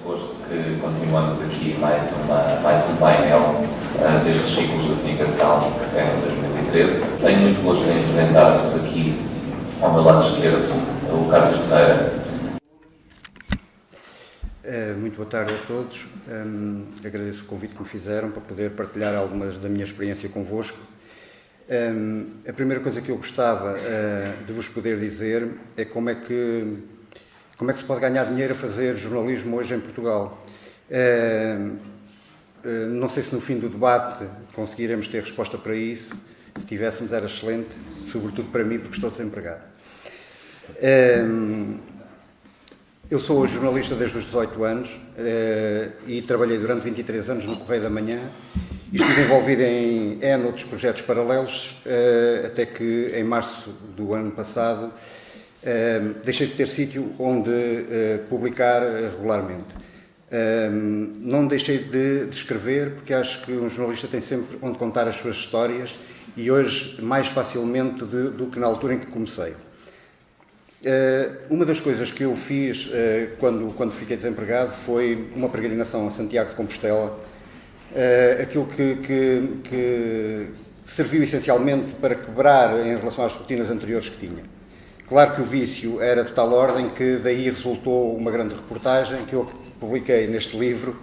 Posto que continuamos aqui mais um painel destes ciclos de comunicação que serão em 2013. Tenho muito gosto em apresentar-vos aqui, ao meu lado esquerdo, o Carlos Ferreira. Muito boa tarde a todos. Agradeço o convite que me fizeram para poder partilhar algumas da minha experiência convosco. A primeira coisa que eu gostava de vos poder dizer é como é que se pode ganhar dinheiro a fazer jornalismo hoje em Portugal. Não sei se no fim do debate conseguiremos ter resposta para isso. Se tivéssemos era excelente, sobretudo para mim, porque estou desempregado. Eu sou jornalista desde os 18 anos e trabalhei durante 23 anos no Correio da Manhã e estive envolvido em outros projetos paralelos, até que em março do ano passado deixei de ter sítio onde publicar regularmente. Não deixei de escrever, porque acho que um jornalista tem sempre onde contar as suas histórias e hoje mais facilmente do que na altura em que comecei. Uma das coisas que eu fiz quando fiquei desempregado foi uma peregrinação a Santiago de Compostela, aquilo que serviu essencialmente para quebrar em relação às rotinas anteriores que tinha. Claro que o vício era de tal ordem que daí resultou uma grande reportagem que eu publiquei neste livro,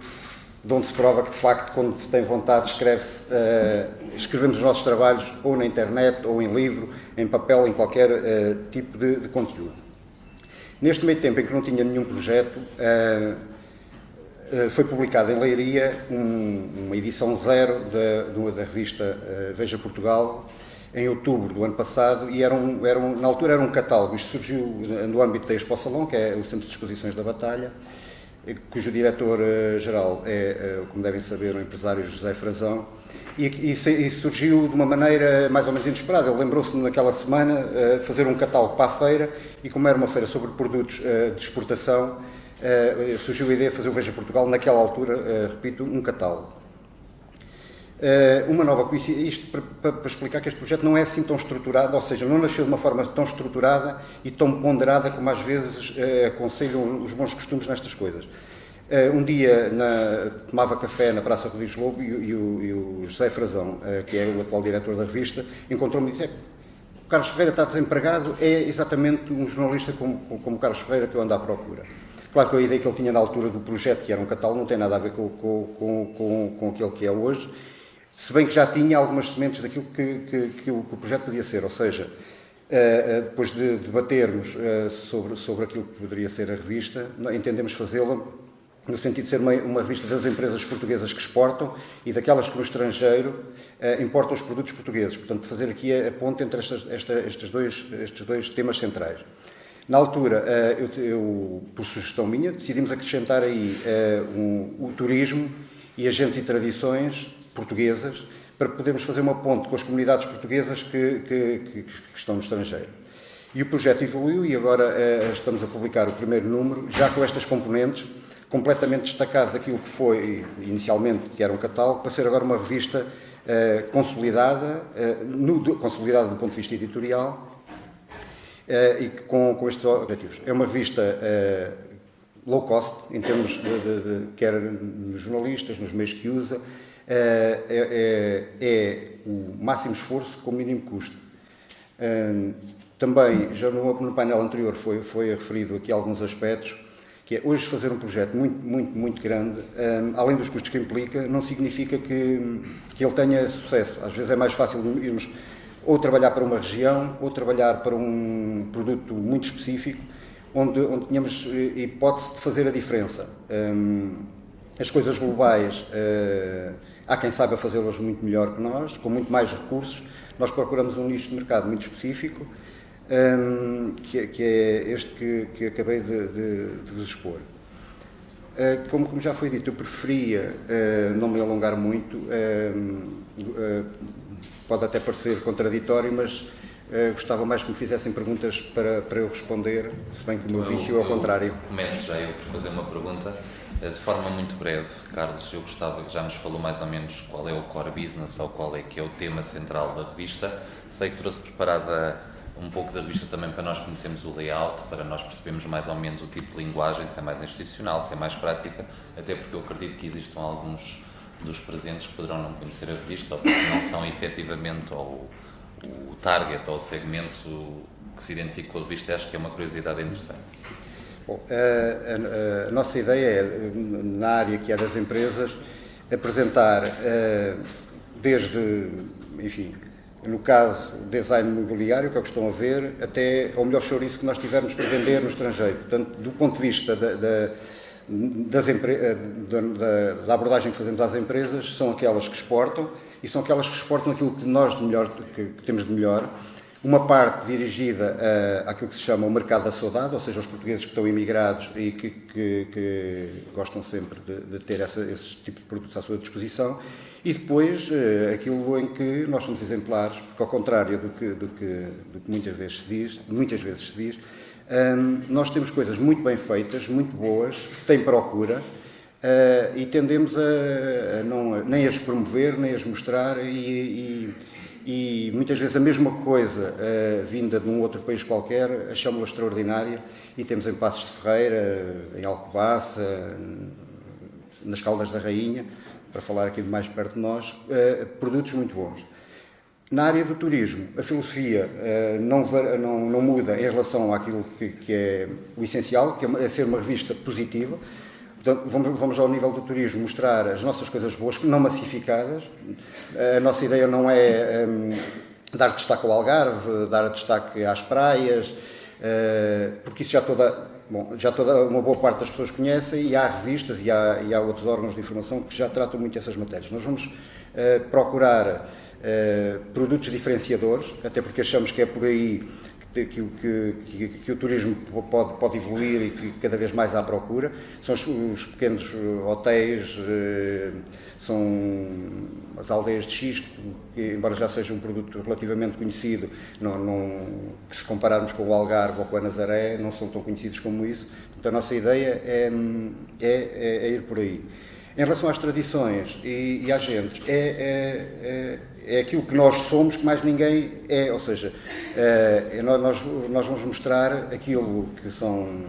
de onde se prova que, de facto, quando se tem vontade, escrevemos os nossos trabalhos ou na internet, ou em livro, em papel, em qualquer tipo de conteúdo. Neste meio tempo em que não tinha nenhum projeto, foi publicada em Leiria uma edição zero da revista Veja Portugal, em outubro do ano passado, e na altura era um catálogo. Isto surgiu no âmbito da Expo Salão, que é o Centro de Exposições da Batalha, cujo diretor-geral é, como devem saber, o empresário José Frazão, e surgiu de uma maneira mais ou menos inesperada. Ele lembrou-se naquela semana de fazer um catálogo para a feira, e como era uma feira sobre produtos de exportação, surgiu a ideia de fazer o Veja Portugal, naquela altura, repito, um catálogo. Uma nova coincidência, isto para explicar que este projeto não é assim tão estruturado, ou seja, não nasceu de uma forma tão estruturada e tão ponderada como às vezes aconselham os bons costumes nestas coisas. Um dia tomava café na Praça Rodrigues Lobo e o José Frazão, que é o atual diretor da revista, encontrou-me e disse: o Carlos Ferreira está desempregado, é exatamente um jornalista como o Carlos Ferreira que eu ando à procura. Claro que a ideia que ele tinha na altura do projeto, que era um catálogo, não tem nada a ver com aquele que é hoje, se bem que já tinha algumas sementes daquilo que o projeto podia ser, ou seja, depois de debatermos sobre aquilo que poderia ser a revista, entendemos fazê-la no sentido de ser uma revista das empresas portuguesas que exportam e daquelas que no estrangeiro importam os produtos portugueses. Portanto, fazer aqui a ponte entre estes dois temas centrais. Na altura, por sugestão minha, decidimos acrescentar aí o turismo e agentes e tradições portuguesas, para podermos fazer uma ponte com as comunidades portuguesas que estão no estrangeiro. E o projeto evoluiu e agora estamos a publicar o primeiro número, já com estas componentes, completamente destacado daquilo que foi inicialmente, que era um catálogo, para ser agora uma revista consolidada do ponto de vista editorial e com estes objetivos. É uma revista low cost, em termos quer nos jornalistas, nos meios que usa, é o máximo esforço com o mínimo custo. Também, já no painel anterior foi referido aqui alguns aspectos, que é hoje fazer um projeto muito grande, além dos custos que implica, não significa que ele tenha sucesso. Às vezes é mais fácil irmos ou trabalhar para uma região, ou trabalhar para um produto muito específico, onde tínhamos hipótese de fazer a diferença. As coisas globais, há quem saiba fazê-las muito melhor que nós, com muito mais recursos. Nós procuramos um nicho de mercado muito específico, que é este que acabei de vos expor. Como já foi dito, eu preferia não me alongar muito, pode até parecer contraditório, mas gostava mais que me fizessem perguntas para eu responder, se bem que o meu vício é ao contrário. Começo já eu por fazer uma pergunta. De forma muito breve, Carlos, eu gostava, já nos falou mais ou menos qual é o core business ou qual é que é o tema central da revista. Sei que trouxe preparada um pouco da revista também para nós conhecermos o layout, para nós percebermos mais ou menos o tipo de linguagem, se é mais institucional, se é mais prática, até porque eu acredito que existam alguns dos presentes que poderão não conhecer a revista ou porque não são efetivamente o target ou o segmento que se identifica com a revista. Acho que é uma curiosidade interessante. Bom, a nossa ideia é, na área que é das empresas, apresentar desde, enfim, no caso, design imobiliário, que é o que estão a ver, até ao melhor chouriço que nós tivermos para vender no estrangeiro. Portanto, do ponto de vista da abordagem que fazemos às empresas, são aquelas que exportam e são aquelas que exportam aquilo que nós de melhor, que temos de melhor. Uma parte dirigida àquilo que se chama o mercado da saudade, ou seja, aos portugueses que estão imigrados e que gostam sempre de ter esse tipo de produtos à sua disposição. E depois, aquilo em que nós somos exemplares, porque ao contrário do que muitas vezes se diz, nós temos coisas muito bem feitas, muito boas, que têm procura, e tendemos a nem as promover, nem as mostrar, e muitas vezes a mesma coisa vinda de um outro país qualquer achamos-la extraordinária, e temos em Passos de Ferreira, em Alcobaça, nas Caldas da Rainha, para falar aqui mais perto de nós, produtos muito bons. Na área do turismo, a filosofia não muda em relação àquilo que é o essencial, que é ser uma revista positiva. Portanto, vamos ao nível do turismo mostrar as nossas coisas boas, não massificadas. A nossa ideia não é dar destaque ao Algarve, dar destaque às praias, porque isso já toda uma boa parte das pessoas conhecem, e há revistas e há outros órgãos de informação que já tratam muito essas matérias. Nós vamos procurar produtos diferenciadores, até porque achamos que é por aí que o turismo pode evoluir e que cada vez mais há procura. São os pequenos hotéis, são as aldeias de xisto, que embora já seja um produto relativamente conhecido, que se compararmos com o Algarve ou com a Nazaré, não são tão conhecidos como isso. Então a nossa ideia é ir por aí. Em relação às tradições e às gentes, é aquilo que nós somos que mais ninguém é, ou seja, nós vamos mostrar aquilo que são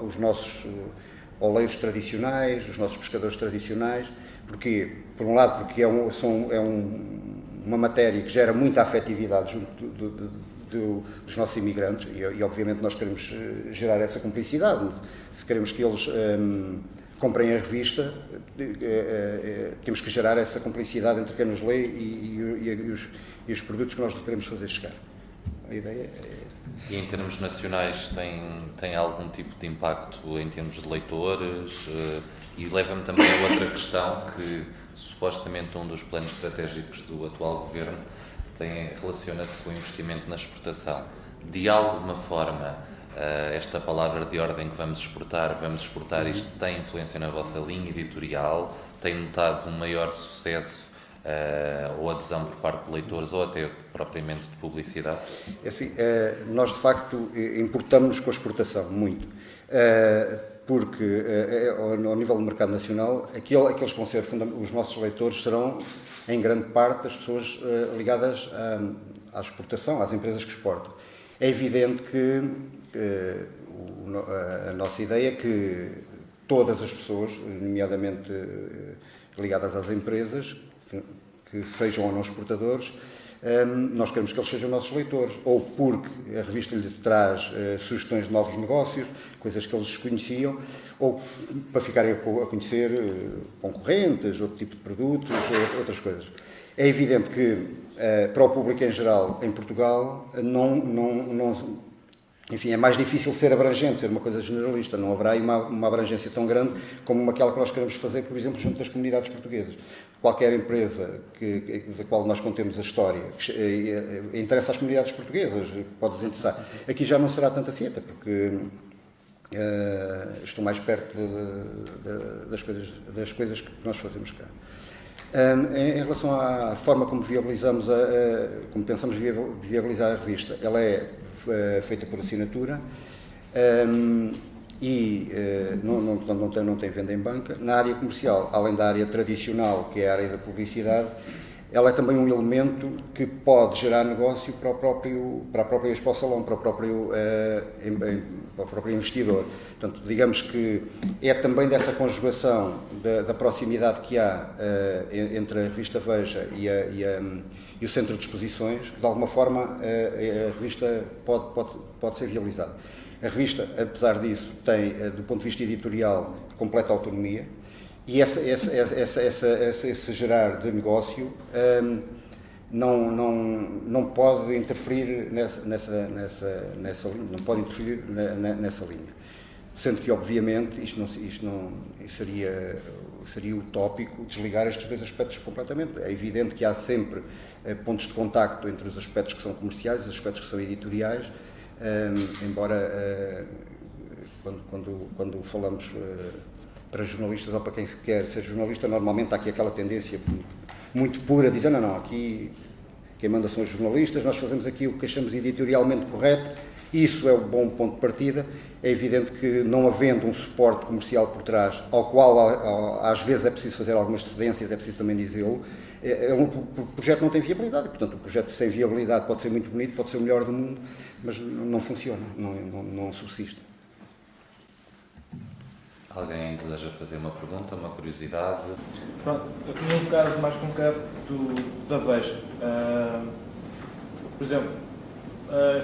os nossos oleiros tradicionais, os nossos pescadores tradicionais. Porquê? Por um lado, porque é uma matéria que gera muita afetividade junto dos nossos imigrantes, e obviamente nós queremos gerar essa cumplicidade. Se queremos que eles comprem a revista, temos que gerar essa cumplicidade entre quem nos lê e os produtos que nós queremos fazer chegar. A ideia é... E em termos nacionais tem algum tipo de impacto em termos de leitores? E leva-me também a outra questão, que supostamente um dos planos estratégicos do atual governo relaciona-se com o investimento na exportação. De alguma forma, esta palavra de ordem que vamos exportar, isto tem influência na vossa linha editorial? Tem notado um maior sucesso ou adesão por parte de leitores, ou até propriamente de publicidade? É assim, nós de facto importamos com a exportação muito, porque ao nível do mercado nacional, aqueles que vão ser os nossos leitores serão em grande parte as pessoas ligadas à exportação, às empresas que exportam. É evidente que a nossa ideia é que todas as pessoas, nomeadamente ligadas às empresas, que sejam ou não exportadores, nós queremos que eles sejam nossos leitores, ou porque a revista lhes traz sugestões de novos negócios, coisas que eles desconheciam, ou para ficarem a conhecer concorrentes, outro tipo de produtos, outras coisas. É evidente que para o público em geral, em Portugal, enfim, é mais difícil ser abrangente, ser uma coisa generalista. Não haverá aí uma abrangência tão grande como aquela que nós queremos fazer, por exemplo, junto das comunidades portuguesas. Qualquer empresa da qual nós contemos a história, que interessa às comunidades portuguesas, pode-nos interessar. Aqui já não será tanto assim, até porque estou mais perto das coisas que nós fazemos cá. Em relação à forma como viabilizamos, como pensamos viabilizar a revista, ela é feita por assinatura e portanto, não tem venda em banca. Na área comercial, além da área tradicional, que é a área da publicidade, ela é também um elemento que pode gerar negócio para a própria Expo Salão, para o próprio investidor. Portanto, digamos que é também dessa conjugação da proximidade que há entre a revista Veja e o Centro de Exposições, que de alguma forma a revista pode ser viabilizada. A revista, apesar disso, tem, do ponto de vista editorial, completa autonomia, e esse gerar de negócio não pode interferir nessa linha. Sendo que, obviamente, isto seria utópico desligar estes dois aspectos completamente. É evidente que há sempre pontos de contacto entre os aspectos que são comerciais e os aspectos que são editoriais, embora quando falamos para jornalistas ou para quem se quer ser jornalista, normalmente há aqui aquela tendência muito pura, dizer não, aqui quem manda são os jornalistas, nós fazemos aqui o que achamos editorialmente correto, e isso é um bom ponto de partida. É evidente que, não havendo um suporte comercial por trás, ao qual às vezes é preciso fazer algumas cedências, é preciso também dizê-lo, o projeto não tem viabilidade. Portanto, o projeto sem viabilidade pode ser muito bonito, pode ser o melhor do mundo, mas não funciona, não subsiste. Alguém deseja fazer uma pergunta, uma curiosidade? Pronto, eu tinha um caso mais concreto da Veja. Por exemplo,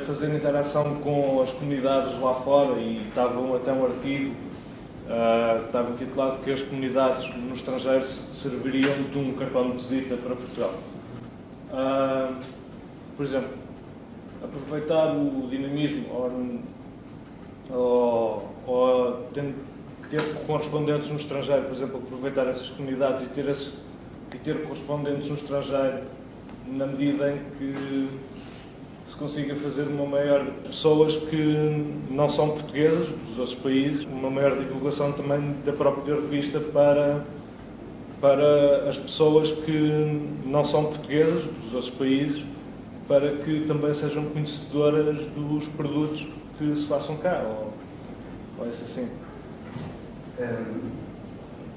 fazer interação com as comunidades lá fora, e estava até um artigo que estava intitulado que as comunidades no estrangeiro serviriam de um cartão de visita para Portugal. Por exemplo, aproveitar o dinamismo ou ter correspondentes no estrangeiro, por exemplo, aproveitar essas comunidades e ter correspondentes no estrangeiro, na medida em que se consiga fazer uma maior pessoas que não são portuguesas, dos outros países, uma maior divulgação também da própria revista para as pessoas que não são portuguesas, dos outros países, para que também sejam conhecedoras dos produtos que se façam cá, ou isso assim.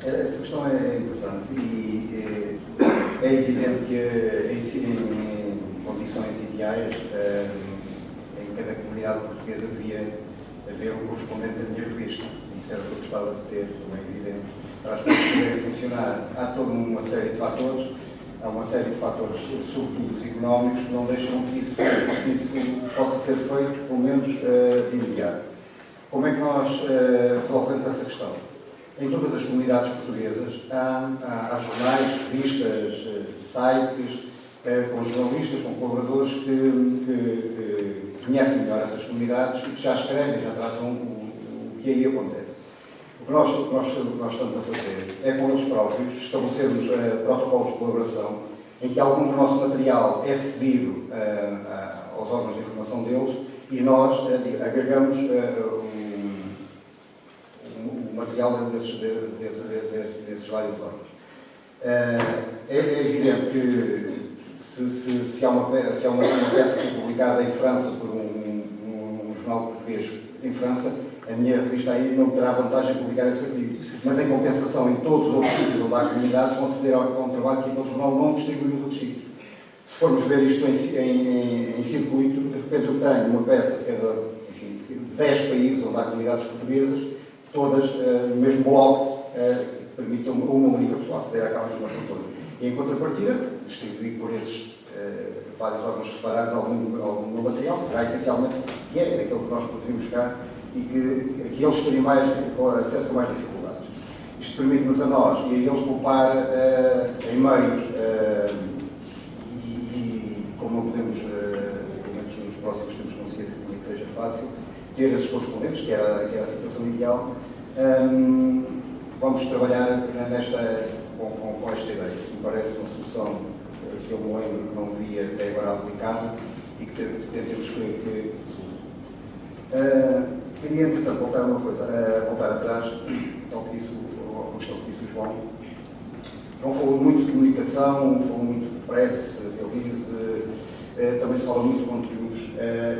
Essa questão é importante e é evidente que em condições ideais em cada comunidade portuguesa devia haver um correspondente da minha revista. Isso era o que eu gostava de ter, como é evidente. Para as coisas poderem funcionar, há toda uma série de fatores, sobretudo os económicos, que não deixam que isso possa ser feito, pelo menos de imediato. Como é que nós resolvemos essa questão? Em todas as comunidades portuguesas há jornais, revistas, sites, com jornalistas, com colaboradores que conhecem melhor essas comunidades e que já escrevem, já tratam o que aí acontece. O que nós estamos a fazer é, com eles próprios, estabelecermos protocolos de colaboração em que algum do nosso material é cedido aos órgãos de informação deles e nós agregamos o material desses vários órgãos. É evidente que se há uma peça que é publicada em França por um jornal português em França, a minha revista aí não terá vantagem em publicar esse artigo. Mas, em compensação, em todos os outros sítios onde há comunidades, vão ceder a um trabalho que aquele jornal não distribui nos outros sítios. Se formos ver isto em circuito, de repente eu tenho uma peça de cada, enfim, 10 países onde há comunidades portuguesas, todas no mesmo bloco, que permitam uma única pessoa aceder àquela informação toda. E, em contrapartida, distribuir por esses vários órgãos separados algum do material, será essencialmente que é aquele que nós produzimos cá e que eles teriam acesso com mais dificuldades. Isto permite-nos a nós e a eles poupar em meios e como não podemos, pelo menos nos próximos tempos, conseguir assim que seja fácil, ter esses correspondentes, que era a situação ideal, vamos trabalhar com esta ideia. Me parece uma solução que eu me lembro que não via até agora aplicada e que temos que resulte. Queria, entretanto, voltar atrás ao que disse o João. João falou muito de comunicação, falou muito de press, release, também se fala muito de conteúdos.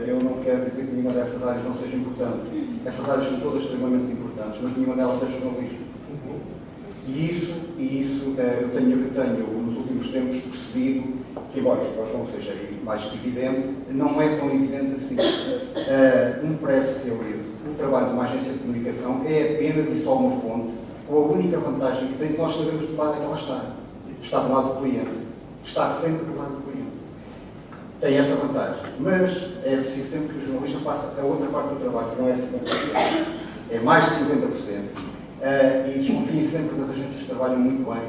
Eu não quero dizer que nenhuma dessas áreas não seja importante. Essas áreas são todas extremamente importantes, mas nenhuma delas é jornalismo. E isso eu tenho nos últimos últimos tempos percebido que, embora isto não seja mais evidente, não é tão evidente assim. Um press release, o trabalho de uma agência de comunicação é apenas e só uma fonte, com a única vantagem que tem que nós sabemos do lado é que ela está. Está do lado do cliente. Está sempre do lado do cliente. Tem essa vantagem. Mas é preciso sempre que o jornalista faça a outra parte do trabalho, que não é 50%. É mais de 50%. E desconfiem sempre das agências que trabalham muito bem.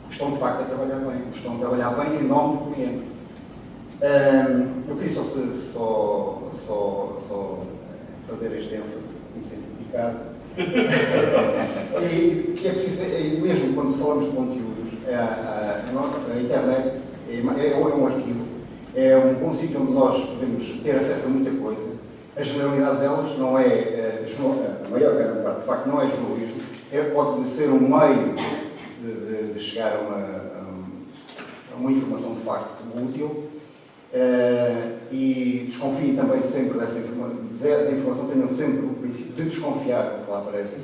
Estão de facto a trabalhar bem. Estão a trabalhar bem em nome do cliente. Eu queria só fazer este ênfase, me sinto picado. E que é preciso, mesmo quando falamos de conteúdos, a internet é um arquivo, é um bom sítio onde nós podemos ter acesso a muita coisa. A generalidade delas não é, a maior grande parte, de facto, não é jornalismo, pode ser um meio de chegar a uma informação de facto útil. E desconfiem também sempre dessa informação, tenham sempre o princípio de desconfiar do que lá aparece.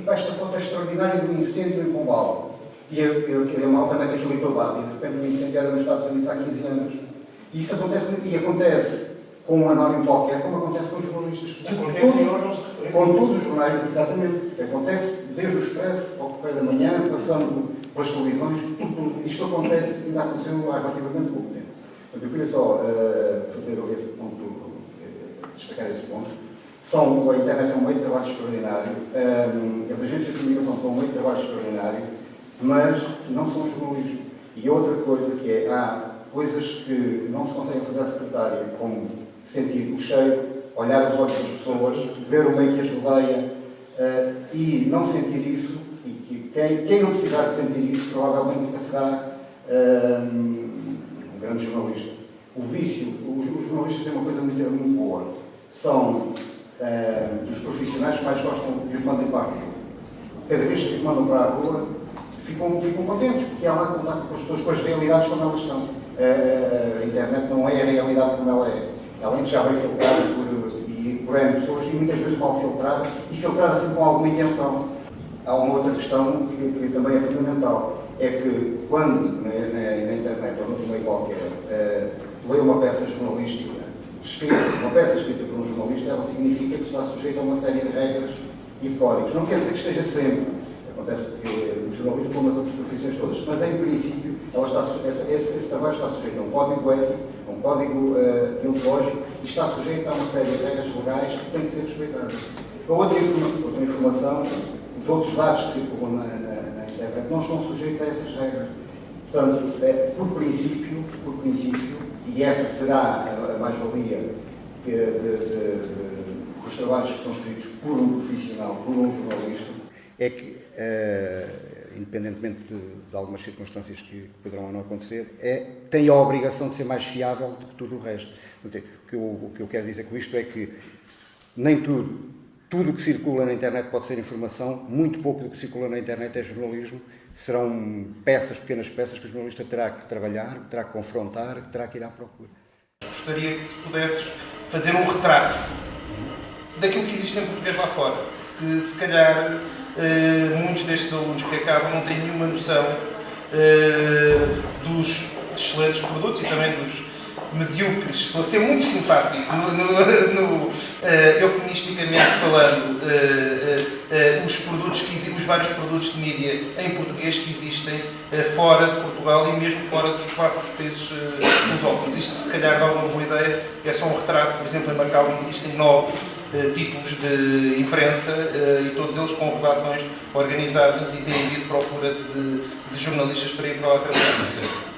Esta foto é extraordinária de um incêndio em Pombal. E a malta mete aquilo em todo lado. E de repente um incêndio era nos Estados Unidos há 15 anos. E isso acontece com um anónimo qualquer, como acontece com os jornalistas. Com todos os jornais, exatamente. Acontece desde o Expresso ao Correio da Manhã, passando pelas televisões. Isto acontece, ainda aconteceu há relativamente pouco tempo. Eu queria só fazer esse ponto, destacar esse ponto. A internet é um meio de trabalho extraordinário, as agências de comunicação são um meio de trabalho extraordinário, mas não são jornalismo. E outra coisa que é, há coisas que não se conseguem fazer à secretária, como sentir o cheiro, olhar os olhos das pessoas, ver o meio que as rodeia, e não sentir isso, e que quem não precisar de sentir isso, provavelmente nunca será grande jornalista. O vício, os jornalistas têm uma coisa muito boa. São dos profissionais que mais gostam de os mandem para a rua. Cada vez que os mandam para a rua, ficam contentes, porque há lá com as pessoas, com as realidades como elas são. A internet não é a realidade como ela é. Além de já bem filtrada por N pessoas e muitas vezes mal filtrada, e filtrada assim com alguma intenção. Há uma outra questão que também é fundamental. É que quando na internet ou no meio qualquer leio uma peça jornalística uma peça escrita por um jornalista, ela significa que está sujeita a uma série de regras e de códigos. Não quer dizer que esteja sempre. Acontece que o jornalismo, como as outras profissões todas, mas em princípio esse trabalho está sujeito a um código ético, a um código deontológico e está sujeito a uma série de regras legais que têm que ser respeitadas. Outra informação, os outros dados que circulam na internet não estão sujeitos a essas regras. Portanto, por princípio, e essa será a mais-valia dos trabalhos que são escritos por um profissional, por um jornalista, é que, independentemente de algumas circunstâncias que poderão ou não acontecer, tem a obrigação de ser mais fiável do que tudo o resto. Portanto, o que eu quero dizer com isto é que nem tudo o que circula na internet pode ser informação, muito pouco do que circula na internet é jornalismo, serão pequenas peças que o jornalista terá que trabalhar, que terá que confrontar, que terá que ir à procura. Gostaria que se pudesses fazer um retrato daquilo que existe em português lá fora, que se calhar muitos destes alunos que acabam não têm nenhuma noção dos excelentes produtos e também dos medíocres. Estou a ser muito simpático, eufemisticamente falando, os vários produtos de mídia em português que existem fora de Portugal e mesmo fora dos quatro países lusófonos. Isto, se calhar, dá uma boa ideia. É só um retrato. Por exemplo, em Macau existem 9 títulos de imprensa e todos eles com redações organizadas e têm havido procura de jornalistas para ir para lá trabalhar.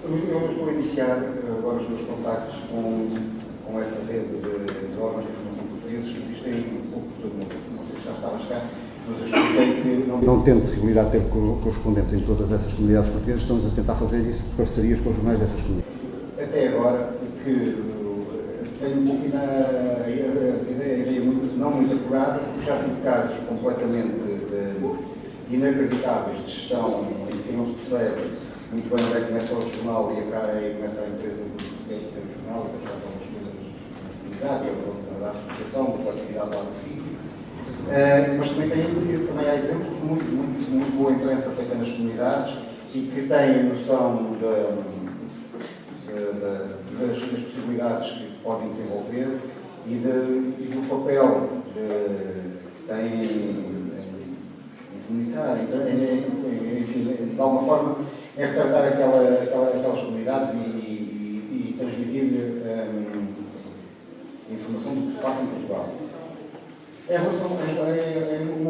Eu vou iniciar agora os meus contactos com essa rede de órgãos de informação portugueses que existem um pouco por todo o mundo. Não sei se já estavas cá, mas eu expliquei que, não tendo possibilidade de ter correspondentes em todas essas comunidades portuguesas, estamos a tentar fazer isso de parcerias com os jornais dessas comunidades. Até agora, que tenho um pouquinho a ideia não muito apurada, porque já tive casos completamente inacreditáveis de gestão em que não se percebe muito bem onde é que começa o jornal e começa a empresa que tem o jornal, e depois faz algumas coisas da associação, da atividade lá do sítio. Mas também há exemplos de muito boa imprensa feita nas comunidades e que têm noção das possibilidades que podem desenvolver e do papel que têm em comunicar, enfim, de alguma forma, é retratar aquelas comunidades e transmitir-lhe informação do que se passa em Portugal. Em relação a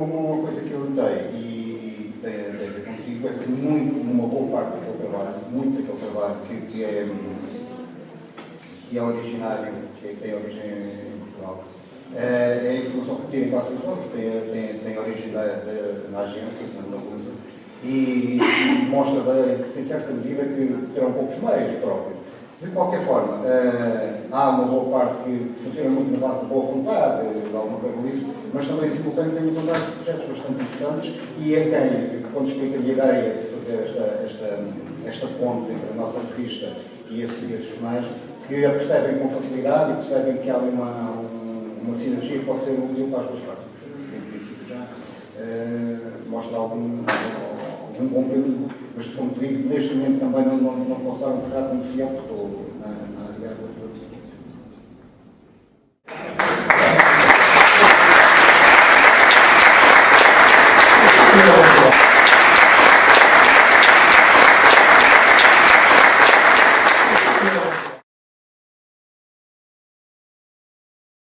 uma coisa que eu notei e tem a ver contigo é que uma boa parte daquele trabalho, muito daquele trabalho que é originário, que tem origem em Portugal, é a informação que tem em quatro pessoas, tem origem na agência, na Lusa, e mostra, em certa medida, que terão poucos meios próprios. De qualquer forma, há uma boa parte que funciona muito na base de boa vontade, de alguma coisa, mas também simultâneo tem uma quantidade de projetos bastante interessantes e é quem, quando explica a ideia de fazer esta ponte entre a nossa revista e esses jornais, que a percebem com facilidade e percebem que há uma sinergia que pode ser útil para as duas partes. Em princípio já mostra algum bom caminho, mas como te digo, neste momento também não posso dar um retrato muito fiel, porque estou